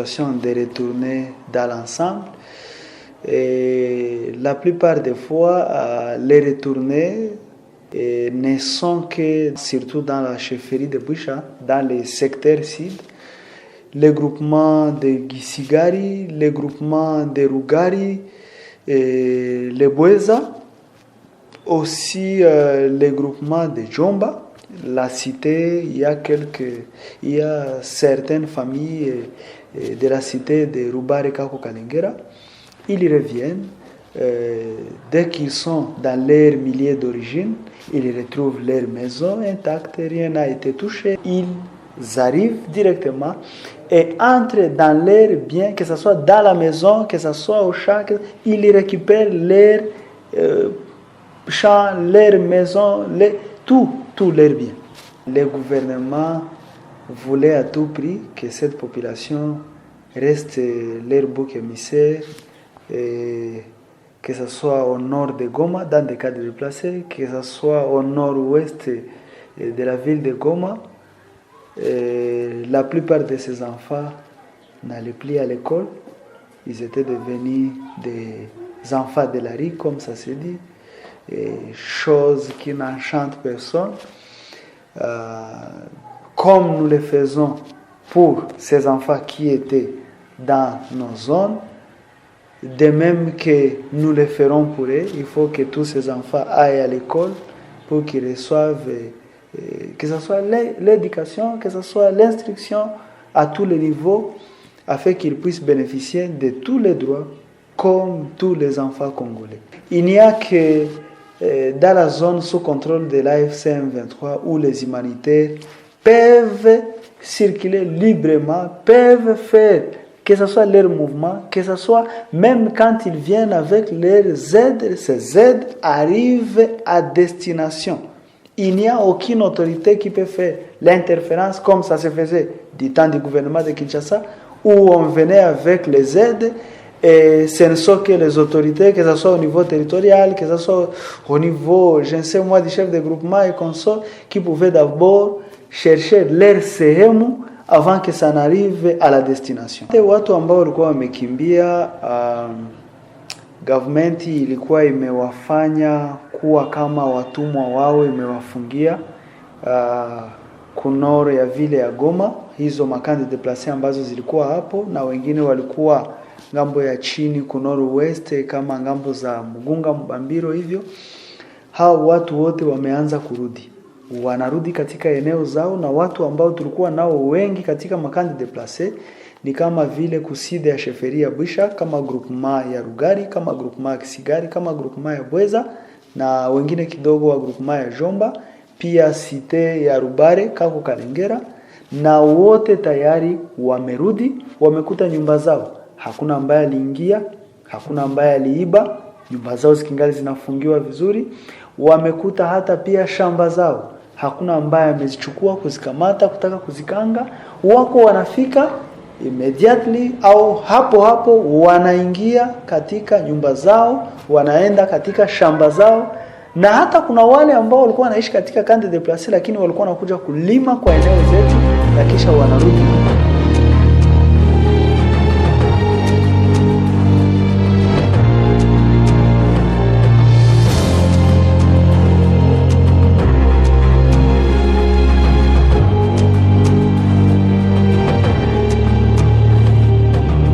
situation de retourner dans l'ensemble. Et la plupart des fois, les retournées ne sont que, surtout dans la chefferie de Boucha, dans les secteurs sud, les groupements de Gisigari, les groupements de Rugari, et les Boueza, aussi les groupements de Djomba. La cité, il y a certaines familles de la cité de Rubare Kako Kalengera. Ils reviennent, dès qu'ils sont dans leur milieu d'origine, ils retrouvent leur maison intacte, rien n'a été touché. Ils arrivent directement et entrent dans leur bien, que ce soit dans la maison, que ce soit au champ, ils récupèrent leur champ, leur maison, tout leur bien. Le gouvernement voulait à tout prix que cette population reste leur bouc émissaire, et que ce soit au nord de Goma, dans des cas de déplacés, que ce soit au nord-ouest de la ville de Goma. La plupart de ces enfants n'allaient plus à l'école. Ils étaient devenus des enfants de la rue, comme ça se dit, chose qui n'enchante personne. Comme nous le faisons pour ces enfants qui étaient dans nos zones, de même que nous le ferons pour eux, il faut que tous ces enfants aillent à l'école pour qu'ils reçoivent, que ce soit l'éducation, que ce soit l'instruction à tous les niveaux, afin qu'ils puissent bénéficier de tous les droits comme tous les enfants congolais. Il n'y a que dans la zone sous contrôle de l'AFC M23 où les humanitaires peuvent circuler librement, peuvent faire que ce soit leur mouvement, que ce soit même quand ils viennent avec leurs aides, ces aides arrivent à destination. Il n'y a aucune autorité qui peut faire l'interférence comme ça se faisait du temps du gouvernement de Kinshasa, où on venait avec les aides et ce ne sont que les autorités, que ce soit au niveau territorial, que ce soit au niveau, je ne sais moi, du chef de groupement et consorts, qui pouvaient d'abord chercher leur sehemu avant que ça n'arrive à la destination. Watu ambao walikuwa wamekimbia, government ilikuwa imewafanya kuwa kama watumwa wao, imewafungia kunoro ya vile ya Goma, hizo makandi deplase ambazo zilikuwa hapo, na wengine walikuwa ngambo ya chini kunoro west kama ngambo za Mugunga, Mbambiro hivyo. Hao watu wote wameanza kurudi. Wanarudi katika eneo zao, na watu ambao tulikuwa nao wengi katika makandi deplase ni kama vile kuside ya sheferi ya Bwisha, kama groupement ya Rugari, kama groupement ya Kisigari, kama groupement ya Bweza, na wengine kidogo wa groupement ya Jomba, pia site ya Rubare Kako Kalengera, na wote tayari wamerudi, wamekuta nyumba zao. Hakuna ambaye aliingia, hakuna ambaye aliiba, nyumba zao zikingali zinafungiwa vizuri. Wamekuta hata pia shamba zao, hakuna ambaye amezichukua kuzikamata kutaka kuzikanga. Wako wanafika immediately au hapo wanaingia katika nyumba zao, wanaenda katika shamba zao. Na hata kuna wale ambao walikuwa wanaishi katika kande de place, lakini walikuwa wanakuja kulima kwa eneo zetu na kisha wanarudi.